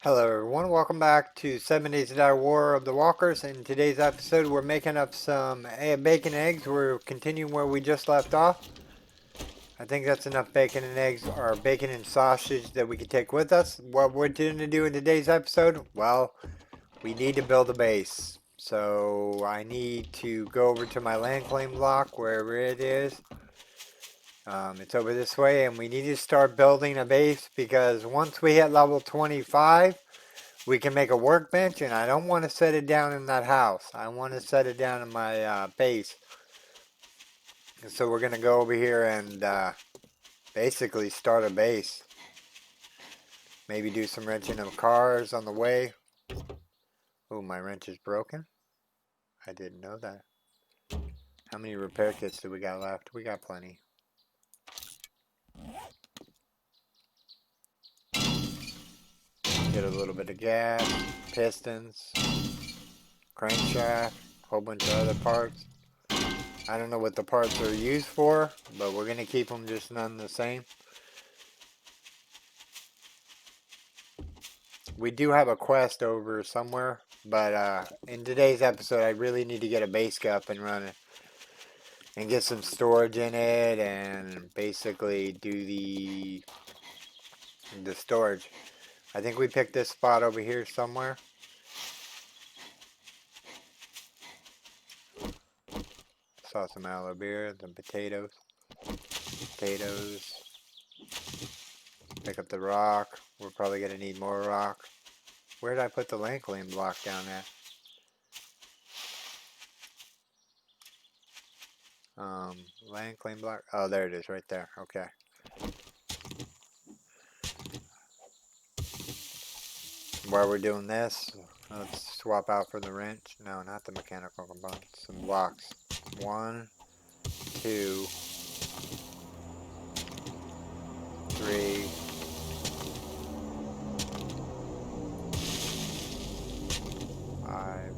Hello everyone, welcome back to 7 Days to Die War of the Walkers. In today's episode we're making up some bacon and eggs. We're continuing where we just left off. I think that's enough bacon and eggs, or bacon and sausage that we can take with us. What we're going to do in today's episode? Well, we need to build a base. So I need to go over to my land claim block, wherever it is. It's over this way, and we need to start building a base because once we hit level 25, we can make a workbench, and I don't want to set it down in that house. I want to set it down in my base. And so we're going to go over here and basically start a base. Maybe do some wrenching of cars on the way. Oh, my wrench is broken. I didn't know that. How many repair kits do we got left? We got plenty. Get a little bit of gas, pistons, crankshaft, a whole bunch of other parts. I don't know what the parts are used for, but we're going to keep them just none the same. We do have a quest over somewhere, but in today's episode I really need to get a base up and running and get some storage in it and basically do the storage. I think we picked this spot over here somewhere. Saw some aloe vera, some potatoes. Pick up the rock. We're probably going to need more rock. Where did I put the land claim block down at? Land claim block. Oh, there it is right there. Okay. While we're doing this, let's swap out for the wrench. No, not the mechanical components. Some blocks. 1, 2, 3, 5.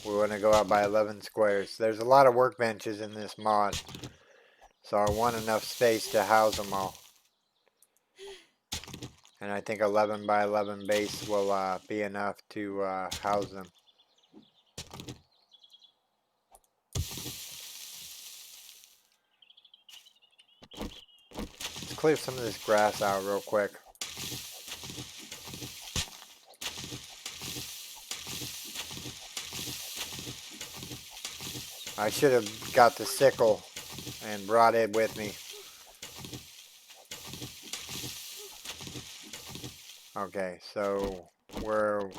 We want to go out by 11 squares. There's a lot of workbenches in this mod, so I want enough space to house them all. And I think 11 by 11 base will be enough to house them. Let's clear some of this grass out real quick. I should have got the sickle and brought it with me. Okay, so we're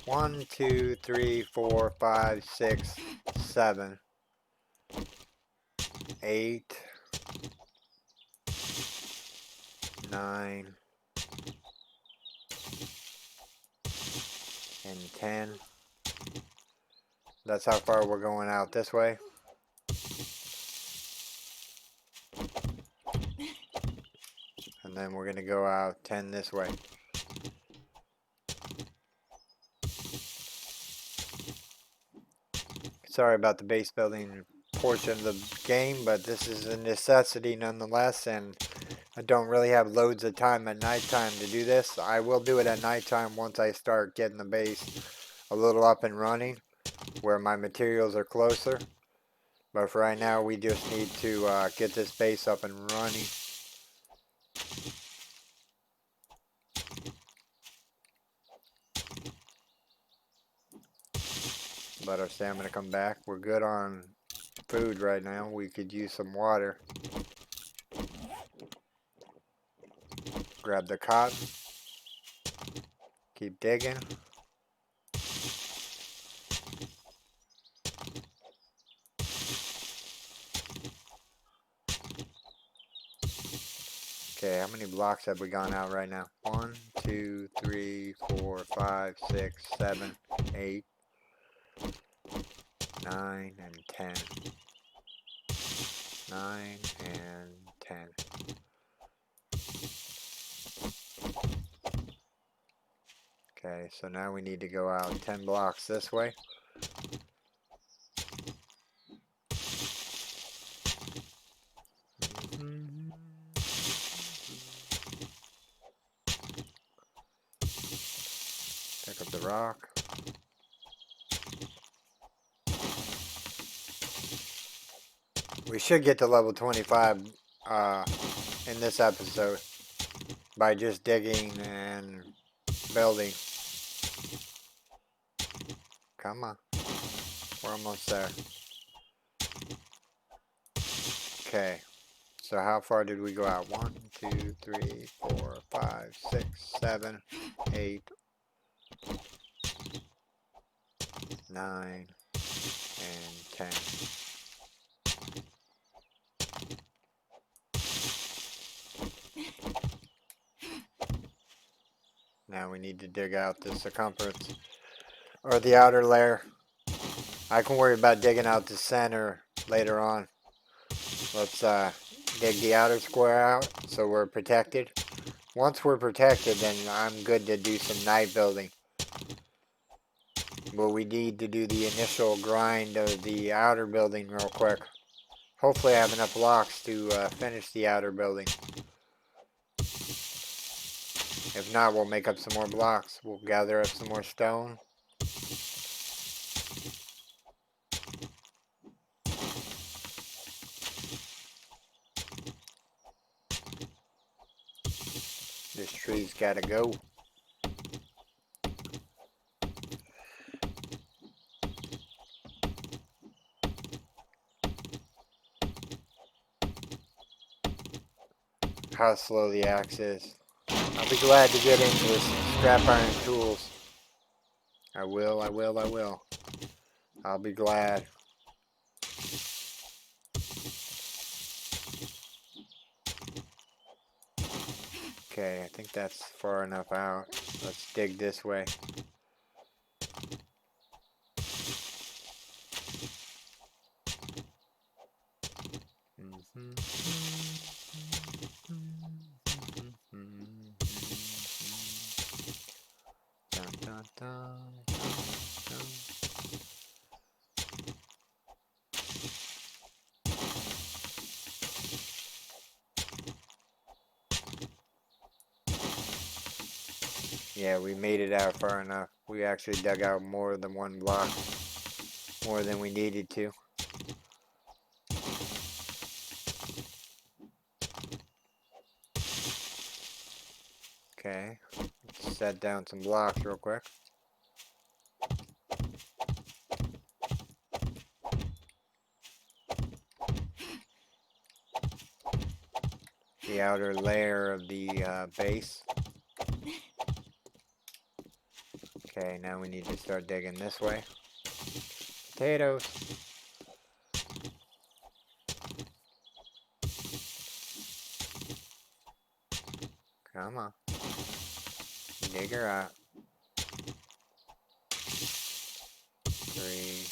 1, 2, 3, 4, 5, 6, 7, 8, 9, and 10. That's how far we're going out this way. And then we're going to go out 10 this way. Sorry about the base building portion of the game, but this is a necessity nonetheless, and I don't really have loads of time at nighttime to do this. I will do it at nighttime once I start getting the base a little up and running, where my materials are closer. But for right now, we just need to get this base up and running. Let our stamina come back. We're good on food right now. We could use some water. Grab the cotton. Keep digging. Okay, how many blocks have we gone out right now? 1, 2, 3, 4, 5, 6, 7, 8, 9, and 10. 9 and 10. Okay, so now we need to go out 10 blocks this way. rock. We should get to level 25 in this episode by just digging and building. Come on. We're almost there. Okay. So how far did we go out? 1, 2, 3, 4, 5, 6, 7, 8, 9, and 10. Now we need to dig out the circumference or the outer layer. I can worry about digging out the center later on. Let's dig the outer square out so we're protected. Once we're protected, then I'm good to do some night building. But we need to do the initial grind of the outer building real quick. Hopefully I have enough blocks to finish the outer building. If not, we'll make up some more blocks. We'll gather up some more stone. This tree's gotta go. How slow the axe is. I'll be glad to get into this scrap iron tools. I will. I'll be glad. Okay, I think that's far enough out. Let's dig this way. Dun, dun, dun, dun, dun. Yeah, we made it out far enough. We actually dug out more than one block. More than we needed to. Okay, let's set down some blocks real quick. The outer layer of the base. Okay, now we need to start digging this way. Potatoes. Come on. Dig her out. 3.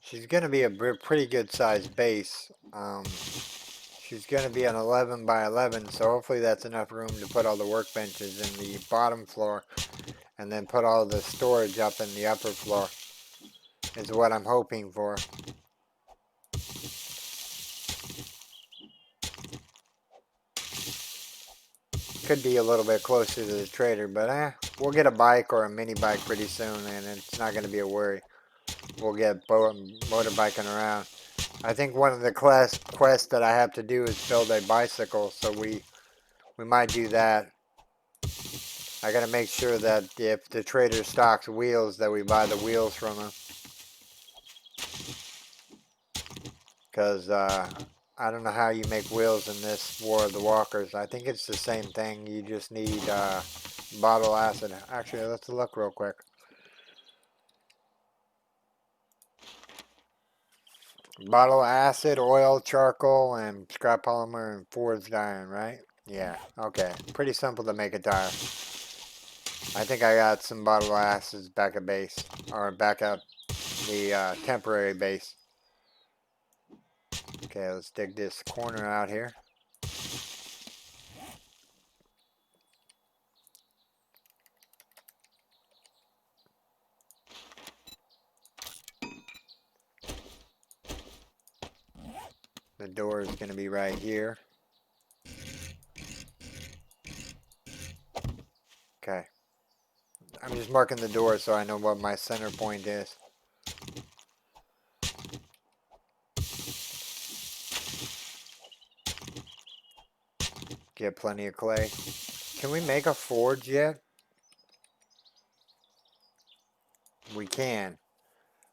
She's going to be a pretty good sized base. She's going to be an 11 by 11, so hopefully that's enough room to put all the workbenches in the bottom floor and then put all the storage up in the upper floor is what I'm hoping for. Could be a little bit closer to the trader, but we'll get a bike or a mini bike pretty soon and it's not going to be a worry. We'll get motorbiking around. I think one of the quests that I have to do is build a bicycle, so we might do that. I gotta make sure that if the trader stocks wheels, that we buy the wheels from him. Because I don't know how you make wheels in this War of the Walkers. I think it's the same thing. You just need bottle acid. Actually, let's look real quick. Bottle acid, oil, charcoal, and scrap polymer and forged iron, right? Yeah, okay. Pretty simple to make a tire. I think I got some bottle acids back at base, or back at the temporary base. Okay, let's dig this corner out here. The door is going to be right here. Okay. I'm just marking the door so I know what my center point is. Get plenty of clay. Can we make a forge yet? We can.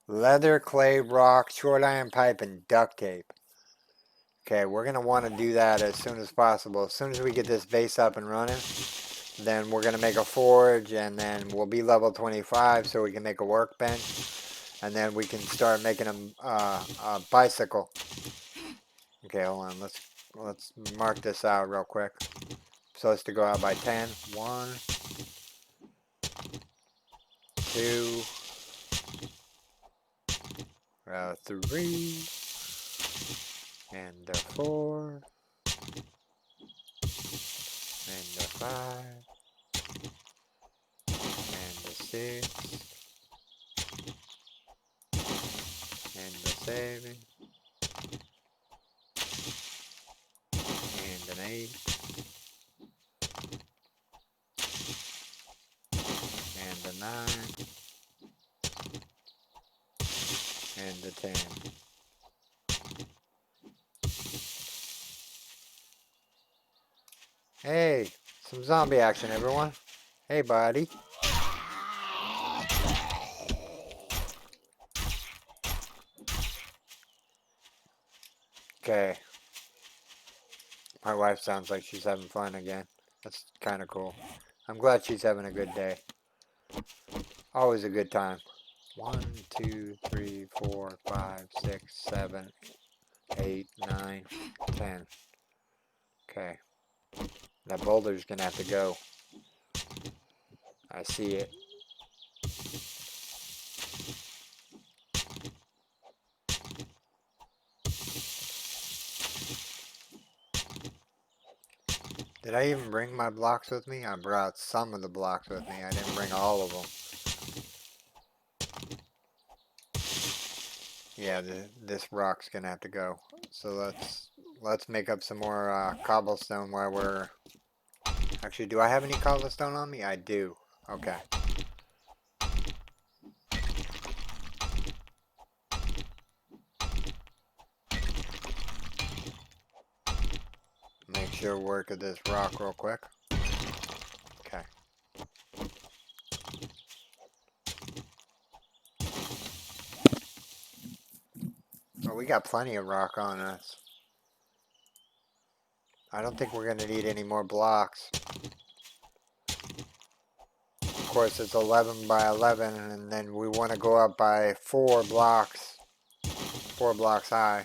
Leather, clay, rock, short iron pipe, and duct tape. Okay, we're going to want to do that as soon as possible. As soon as we get this base up and running, then we're going to make a forge, and then we'll be level 25 so we can make a workbench. And then we can start making a bicycle. Okay, hold on. Let's mark this out real quick. Supposed to go out by 10. 1, 2, 3, and 4, and 5, and 6, and 7, and 8, and 9, and 10. Hey, some zombie action, everyone. Hey, buddy. Okay. My wife sounds like she's having fun again. That's kind of cool. I'm glad she's having a good day. Always a good time. 1, 2, 3, 4, 5, 6, 7, 8, 9, 10. Okay. That boulder's gonna have to go. I see it. Did I even bring my blocks with me? I brought some of the blocks with me. I didn't bring all of them. Yeah, this rock's gonna have to go. So let's make up some more cobblestone while we're... Actually, do I have any cobblestone on me? I do. Okay. Make sure work at this rock real quick. Okay. Oh, we got plenty of rock on us. I don't think we're going to need any more blocks. Of course, it's 11 by 11, and then we want to go up by 4 blocks. 4 blocks high.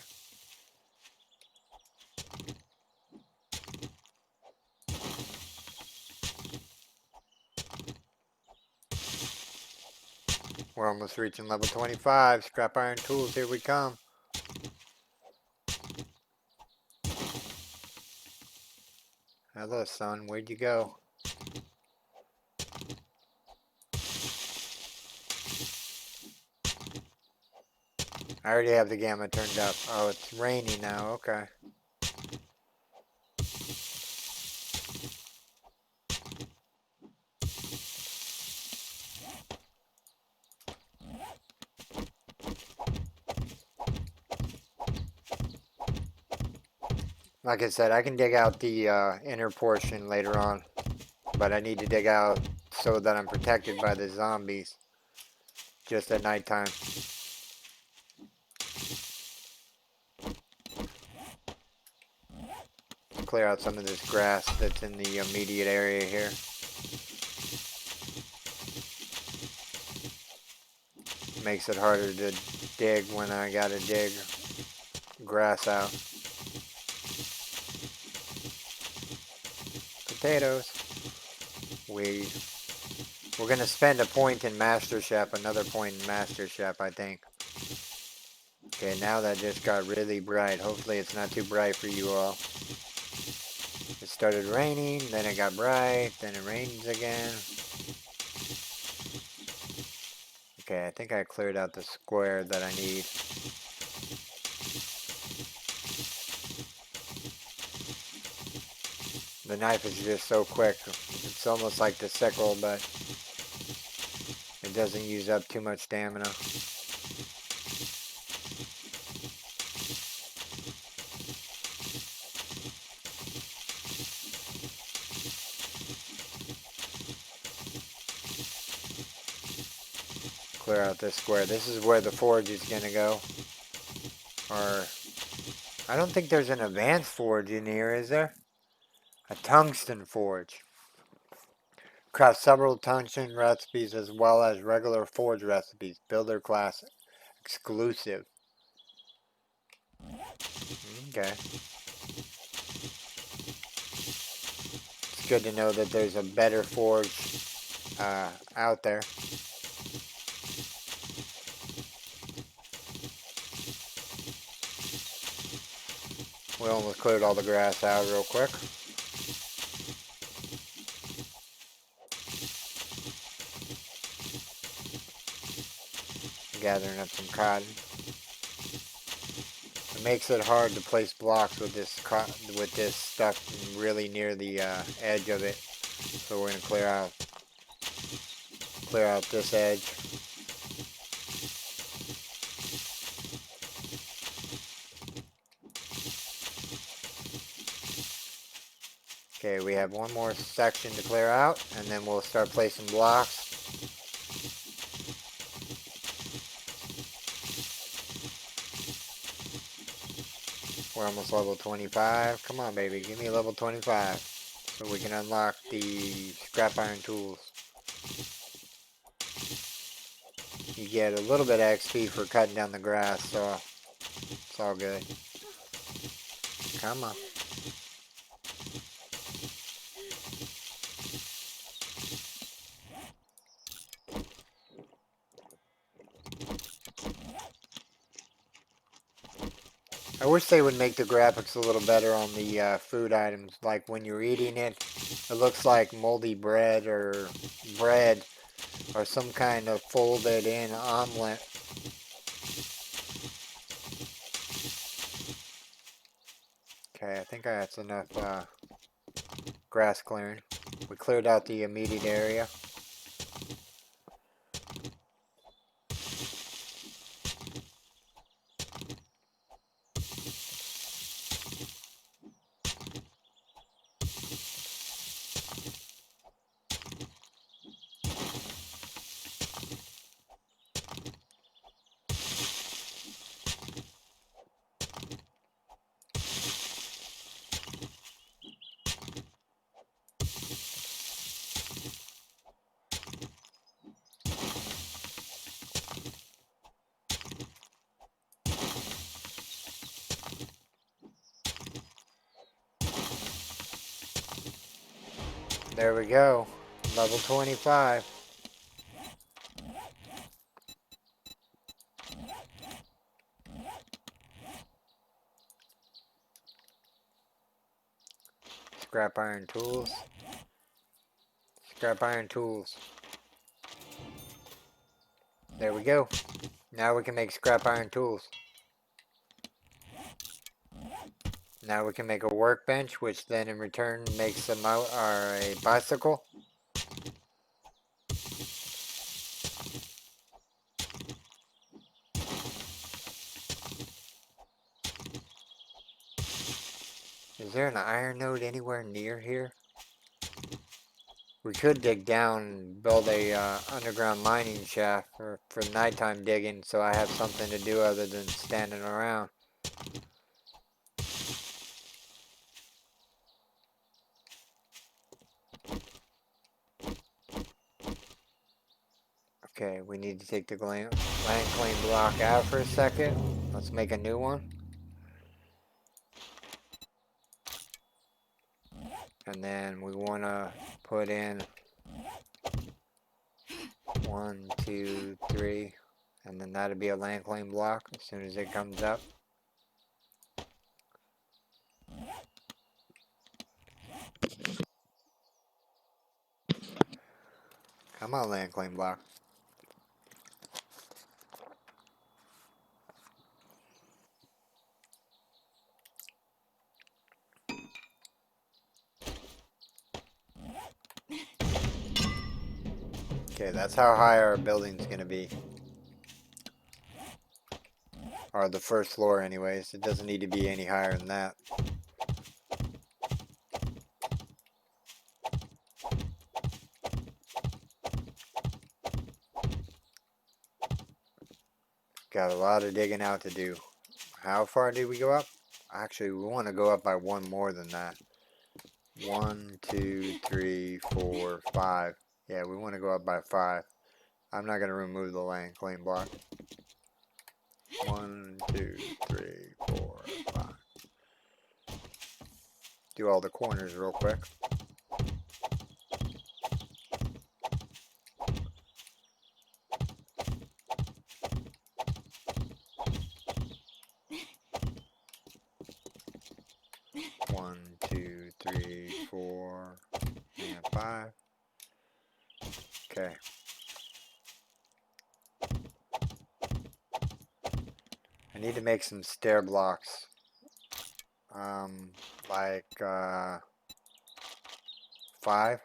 We're almost reaching level 25. Scrap iron tools, here we come. Hello, son. Where'd you go? I already have the gamma turned up. Oh, it's rainy now. Okay. Like I said, I can dig out the inner portion later on. But I need to dig out so that I'm protected by the zombies. Just at nighttime. Clear out some of this grass that's in the immediate area here. Makes it harder to dig when I gotta dig grass out. Potatoes. We're gonna spend a point in Master Chef, another point in Master Chef, I think. Okay, now that just got really bright. Hopefully it's not too bright for you all. It started raining, then it got bright, then it rains again. Okay, I think I cleared out the square that I need. The knife is just so quick. It's almost like the sickle, but it doesn't use up too much stamina. Clear out this square. This is where the forge is going to go. Or, I don't think there's an advanced forge in here, is there? A tungsten forge. Craft several tungsten recipes as well as regular forge recipes. Builder class exclusive. Okay. It's good to know that there's a better forge out there. We almost cleared all the grass out real quick. Gathering up some cotton. It makes it hard to place blocks with this stuff really near the edge of it. So we're gonna clear out this edge. Okay, we have one more section to clear out, and then we'll start placing blocks. We're almost level 25. Come on, baby, give me a level 25 so we can unlock the scrap iron tools. You get a little bit of XP for cutting down the grass, so it's all good. Come on. I wish they would make the graphics a little better on the food items. Like when you're eating it, it looks like moldy bread or some kind of folded in omelet. Okay, I think that's enough grass clearing. We cleared out the immediate area. There we go. Level 25. Scrap iron tools. Scrap iron tools. There we go. Now we can make scrap iron tools. Now we can make a workbench, which then in return makes a bicycle. Is there an iron node anywhere near here? We could dig down and build a underground mining shaft for nighttime digging, so I have something to do other than standing around. Okay, we need to take the land claim block out for a second. Let's make a new one. And then we want to put in 1, 2, 3, and then that'll be a land claim block as soon as it comes up. Come on, land claim block. Okay, that's how high our building's gonna be. Or the first floor anyways. It doesn't need to be any higher than that. Got a lot of digging out to do. How far did we go up? Actually, we want to go up by one more than that. 1, 2, 3, 4, 5. Yeah, we want to go up by 5. I'm not going to remove the land claim block. 1, 2, 3, 4, 5. Do all the corners real quick. One, 2, 3, 4, and 5. Okay. I need to make some stair blocks. Like 5.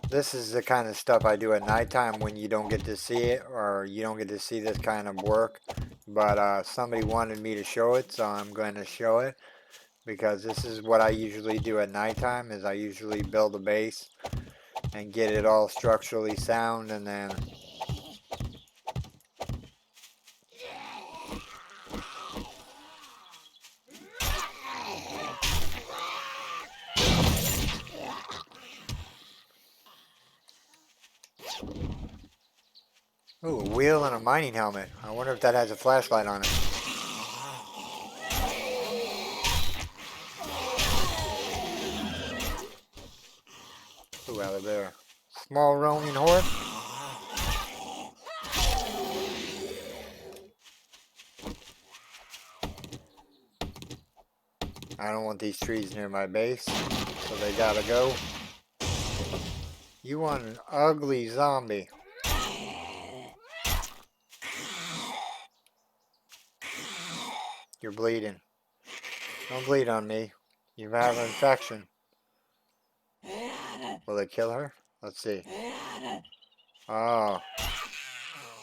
This is the kind of stuff I do at nighttime when you don't get to see it, or you don't get to see this kind of work. But somebody wanted me to show it, so I'm going to show it. Because this is what I usually do at nighttime, is I usually build a base and get it all structurally sound, and then ooh, a wheel and a mining helmet. I wonder if that has a flashlight on it. Ooh, out of there. Small roaming horde. I don't want these trees near my base, so they gotta go. You want an ugly zombie. You're bleeding. Don't bleed on me. You have an infection. Will it kill her? Let's see. Oh,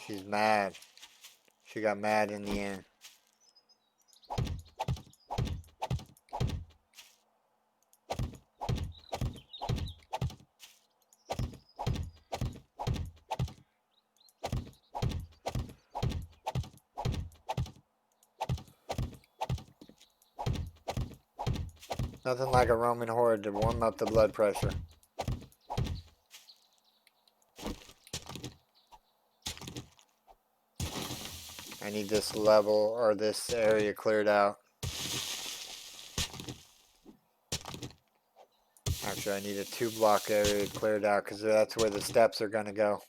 she's mad. She got mad in the end. Nothing like a Roman horde to warm up the blood pressure. I need this level or this area cleared out. Actually, I need a 2-block area cleared out because that's where the steps are going to go.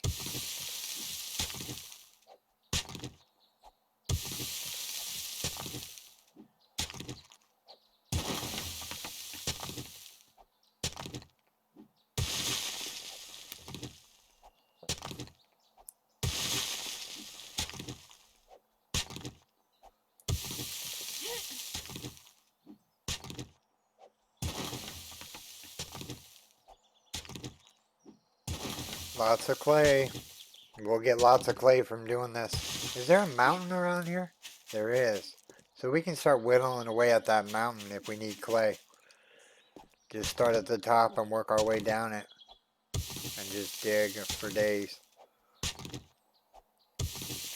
Lots of clay. We'll get lots of clay from doing this. Is there a mountain around here? There is. So we can start whittling away at that mountain if we need clay. Just start at the top and work our way down it. And just dig for days.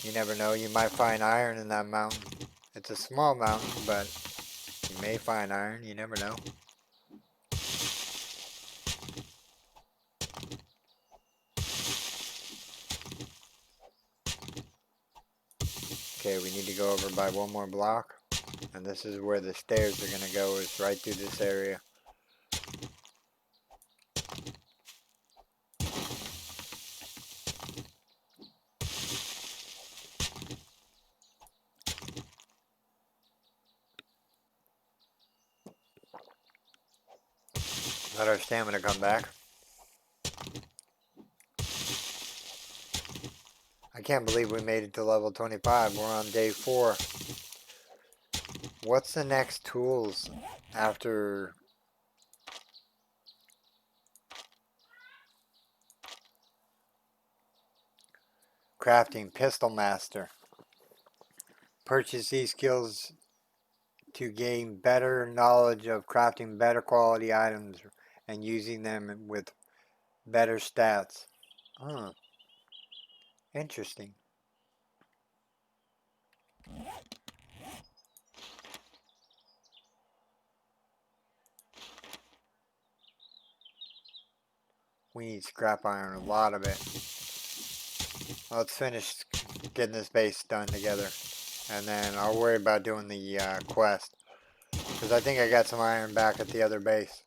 You never know, you might find iron in that mountain. It's a small mountain, but you may find iron, you never know. Okay, we need to go over by one more block. And this is where the stairs are going to go, is right through this area. Let our stamina come back. I can't believe we made it to level 25. We're on day 4. What's the next tools after crafting? Pistol Master. Purchase these skills to gain better knowledge of crafting better quality items and using them with better stats. Huh. Interesting. We need scrap iron, a lot of it. Let's finish getting this base done together. And then I'll worry about doing the quest. Because I think I got some iron back at the other base.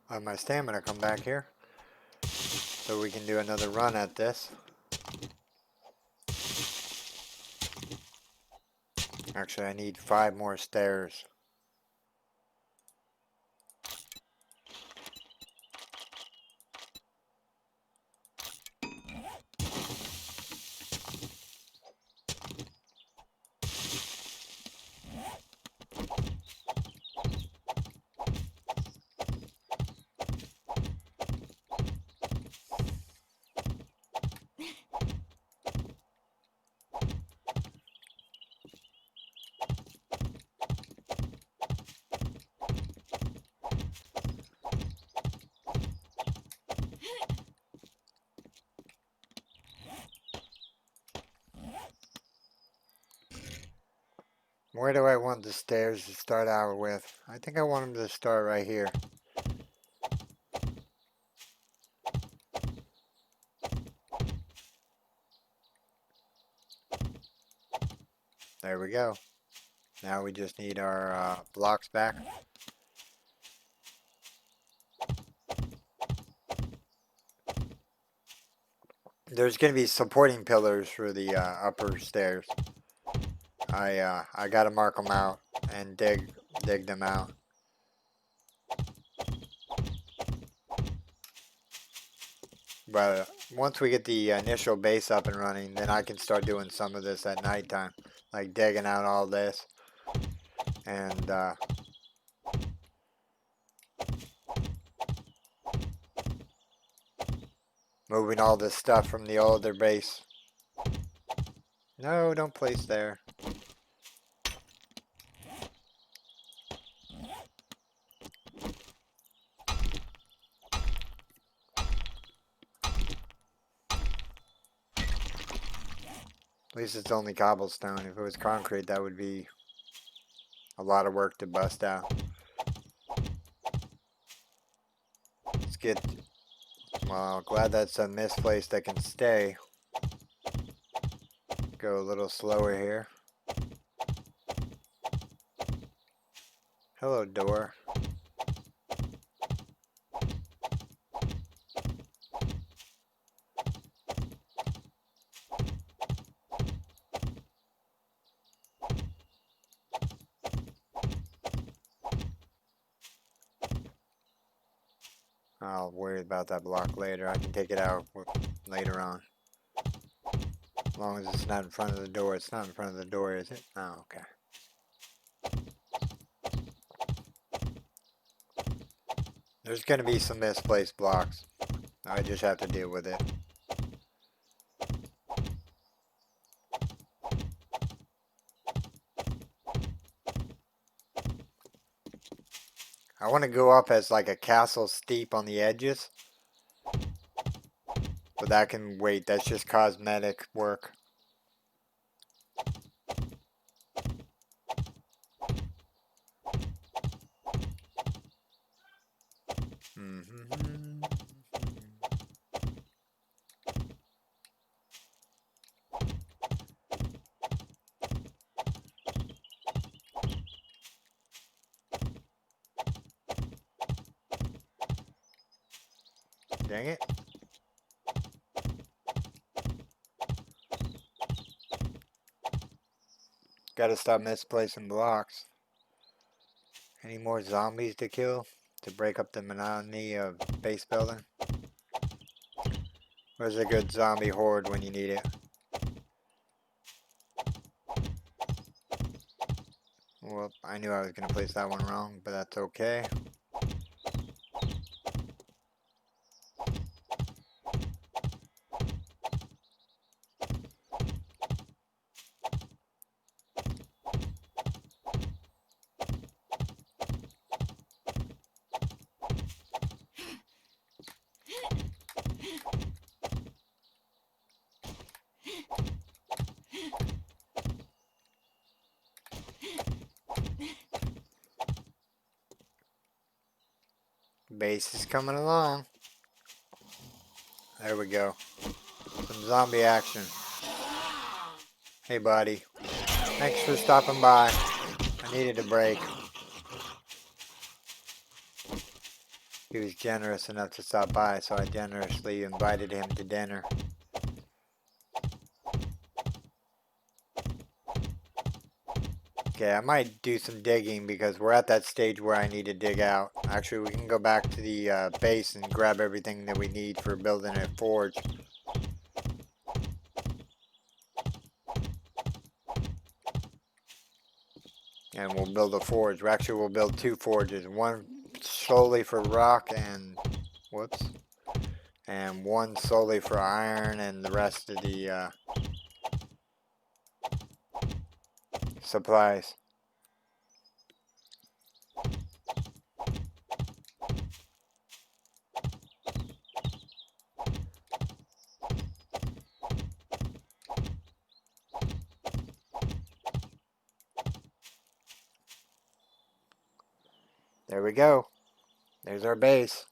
Let my stamina come back here. So we can do another run at this. Actually, I need 5 more stairs. Where do I want the stairs to start out with? I think I want them to start right here. There we go. Now we just need our blocks back. There's going to be supporting pillars for the upper stairs. I got to mark them out and dig them out. But once we get the initial base up and running, then I can start doing some of this at nighttime. Like digging out all this. And moving all this stuff from the older base. No, don't place there. At least it's only cobblestone. If it was concrete, that would be a lot of work to bust out. Let's get... Well, glad that's a misplaced that can stay. Go a little slower here. Hello, door. I'll worry about that block later. I can take it out later on. As long as it's not in front of the door. It's not in front of the door, is it? Oh, okay. There's going to be some misplaced blocks. I just have to deal with it. I want to go up as like a castle steep on the edges. But that can wait. That's just cosmetic work. Dang it. Gotta stop misplacing blocks. Any more zombies to kill to break up the monotony of base building? Where's a good zombie horde when you need it? Well, I knew I was going to place that one wrong, but that's okay. Base is coming along. There we go. Some zombie action. Hey, buddy. Thanks for stopping by. I needed a break. He was generous enough to stop by, so I generously invited him to dinner. Okay, I might do some digging because we're at that stage where I need to dig out. Actually, we can go back to the base and grab everything that we need for building a forge. And we'll build a forge. Actually, we'll build two forges. One solely for rock and... Whoops. And one solely for iron and the rest of the supplies. There we go. There's our base.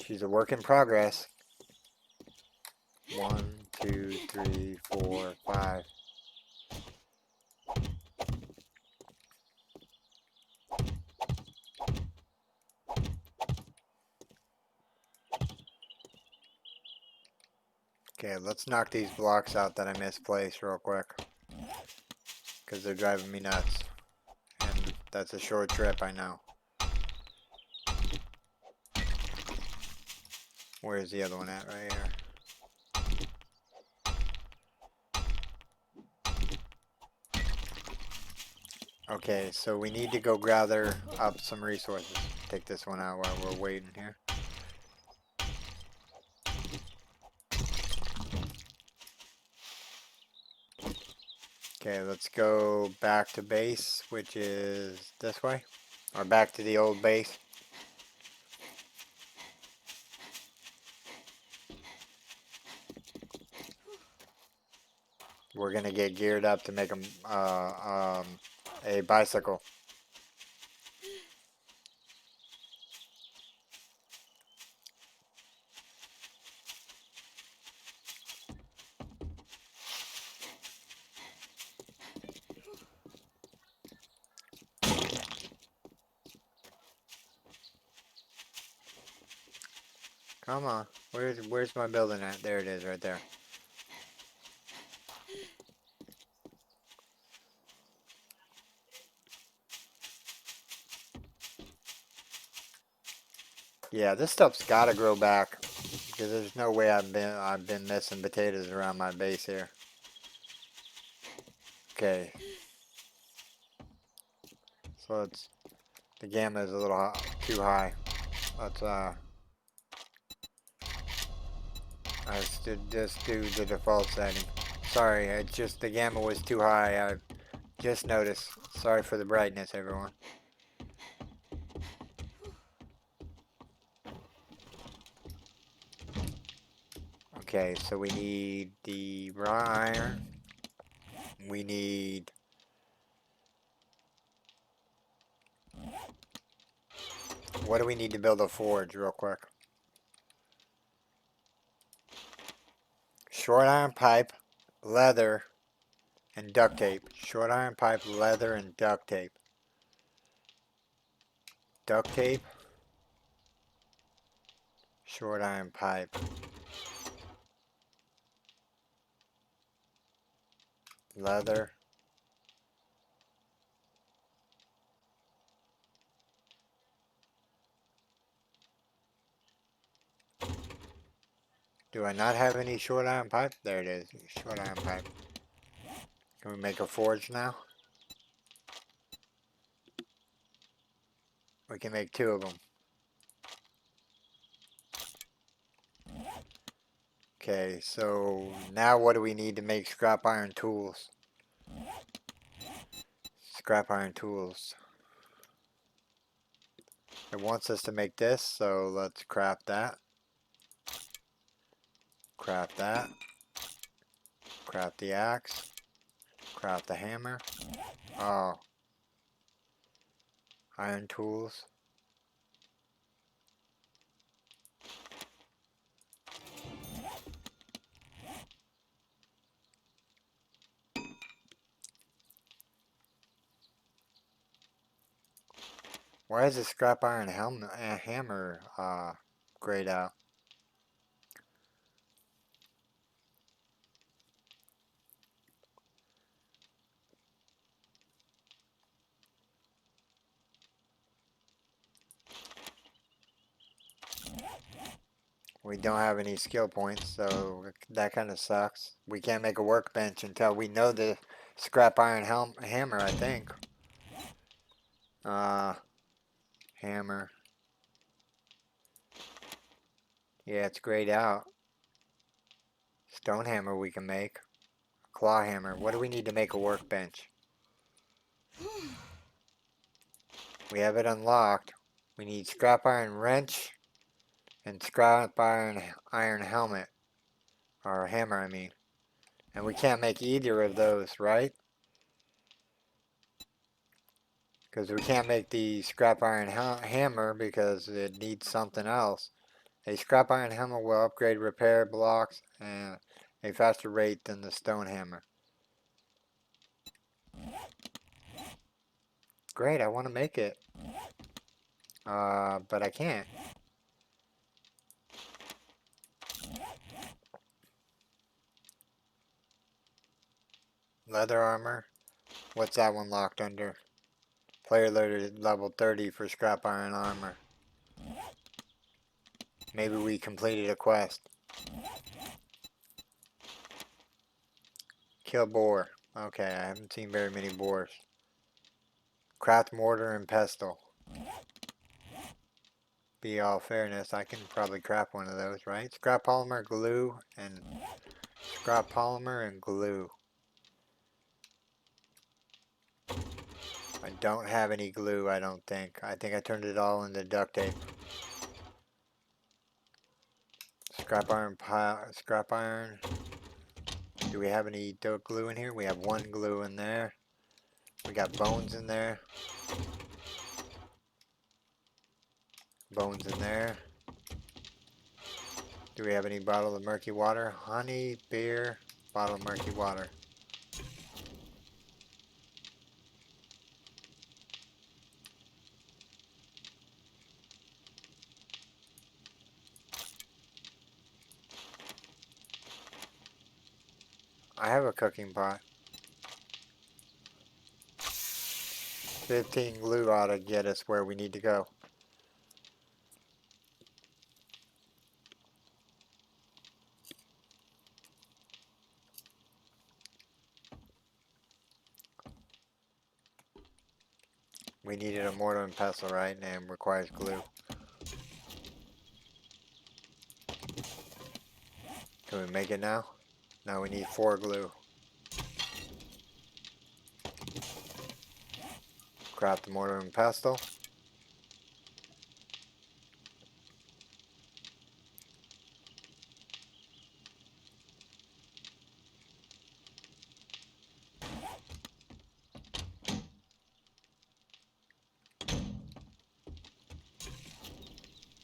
She's a work in progress. 1, 2, 3, 4, 5. Okay, let's knock these blocks out that I misplaced real quick. Because they're driving me nuts. And that's a short trip, I know. Where's the other one at? Right here. Okay, so we need to go gather up some resources. Take this one out while we're waiting here. Okay, let's go back to base, which is this way. Or back to the old base. We're gonna get geared up to make a bicycle. Come on, where's my building at? There it is, right there. Yeah, this stuff's gotta grow back because there's no way I've been missing potatoes around my base here. Okay, so the gamma is a little too high. Let's just do the default setting. Sorry, it's just the gamma was too high. I just noticed. Sorry for the brightness, everyone. Okay, so we need the raw iron. We need... What do we need to build a forge real quick? Short iron pipe, leather, and duct tape. Short iron pipe, leather, and duct tape. Duct tape. Short iron pipe. Leather. Do I not have any short iron pipe? There it is. Short iron pipe. Can we make a forge now? We can make 2 of them. Okay, so now what do we need to make scrap iron tools? Scrap iron tools. It wants us to make this, so let's craft that. Craft that. Craft the axe. Craft the hammer. Oh. Iron tools. Why is the scrap iron hammer grayed out? We don't have any skill points, so that kind of sucks. We can't make a workbench until we know the scrap iron hammer, I think. Hammer. Yeah, it's grayed out. Stone hammer we can make. Claw hammer. What do we need to make a workbench? We have it unlocked. We need scrap iron wrench and scrap iron helmet. Or hammer, I mean. And we can't make either of those, right? Because we can't make the scrap iron hammer because it needs something else. A scrap iron hammer will upgrade repair blocks at a faster rate than the stone hammer. Great, I want to make it. But I can't. Leather armor. What's that one locked under? Player loaded level 30 for scrap iron armor. Maybe we completed a quest. Kill boar. Okay, I haven't seen very many boars. Craft mortar and pestle. Be all fairness, I can probably craft one of those, right? Scrap polymer, glue, and scrap polymer and glue. I don't have any glue, I don't think. I think I turned it all into duct tape. Scrap iron scrap iron. Do we have any glue in here? We have 1 glue in there. We got bones in there. Bones in there. Do we have any bottle of murky water? Honey, beer, bottle of murky water. I have a cooking pot. 15 glue ought to get us where we need to go. We needed a mortar and pestle, right? And requires glue. Can we make it now? No, we need 4 glue. Craft the mortar and pestle.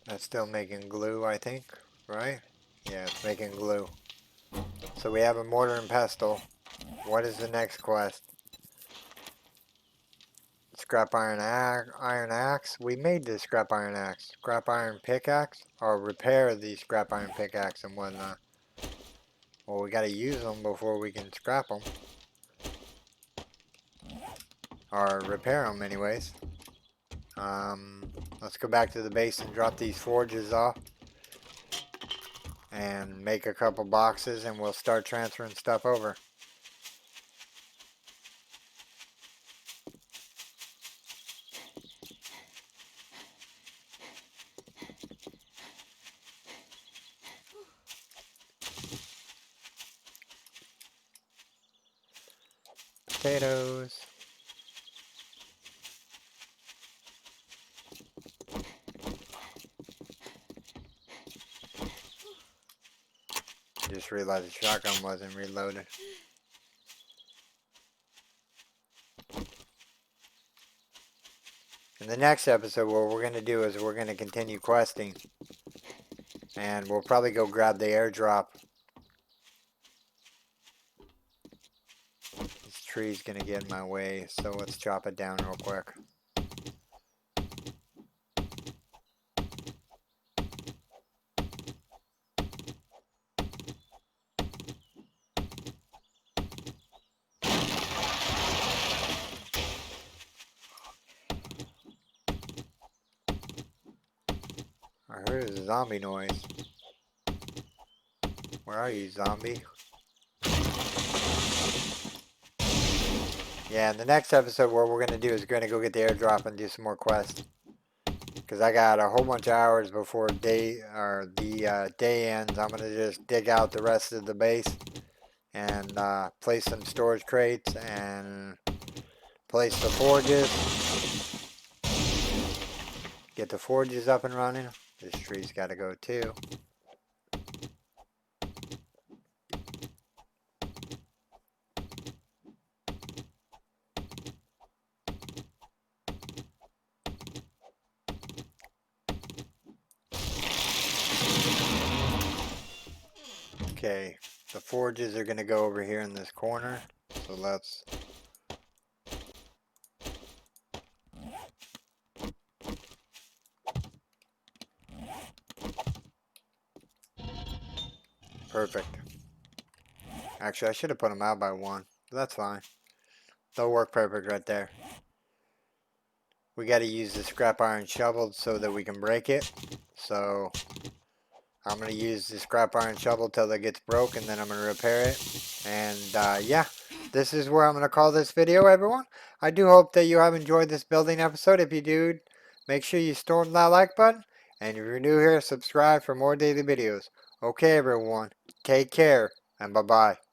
That's still making glue, I think, right? Yeah, it's making glue. So we have a mortar and pestle. What is the next quest? scrap iron axe. We made this scrap iron axe. Scrap iron pickaxe. Or repair the scrap iron pickaxe and whatnot. Well, we gotta use them before we can scrap them. Or repair them anyways. Let's go back to the base and drop these forges off. And make a couple boxes and we'll start transferring stuff over. Potatoes. Just realized the shotgun wasn't reloaded. In the next episode, what we're going to do is we're going to continue questing. And we'll probably go grab the airdrop. This tree's going to get in my way, so let's chop it down real quick. I heard a zombie noise. Where are you, zombie? Yeah, in the next episode, what we're going to do is we're going to go get the airdrop and do some more quests. Because I got a whole bunch of hours before the day ends. I'm going to just dig out the rest of the base and place some storage crates and place the forges. Get the forges up and running. This tree's got to go too. Okay, the forges are going to go over here in this corner. So let's... Perfect. Actually, I should have put them out by one. But that's fine. They'll work perfect right there. We got to use the scrap iron shovel so that we can break it. So I'm going to use the scrap iron shovel till it gets broke, and then I'm going to repair it. And yeah, this is where I'm going to call this video, everyone. I do hope that you have enjoyed this building episode. If you do, make sure you storm that like button. And if you're new here, subscribe for more daily videos. Okay, everyone. Take care, and bye-bye.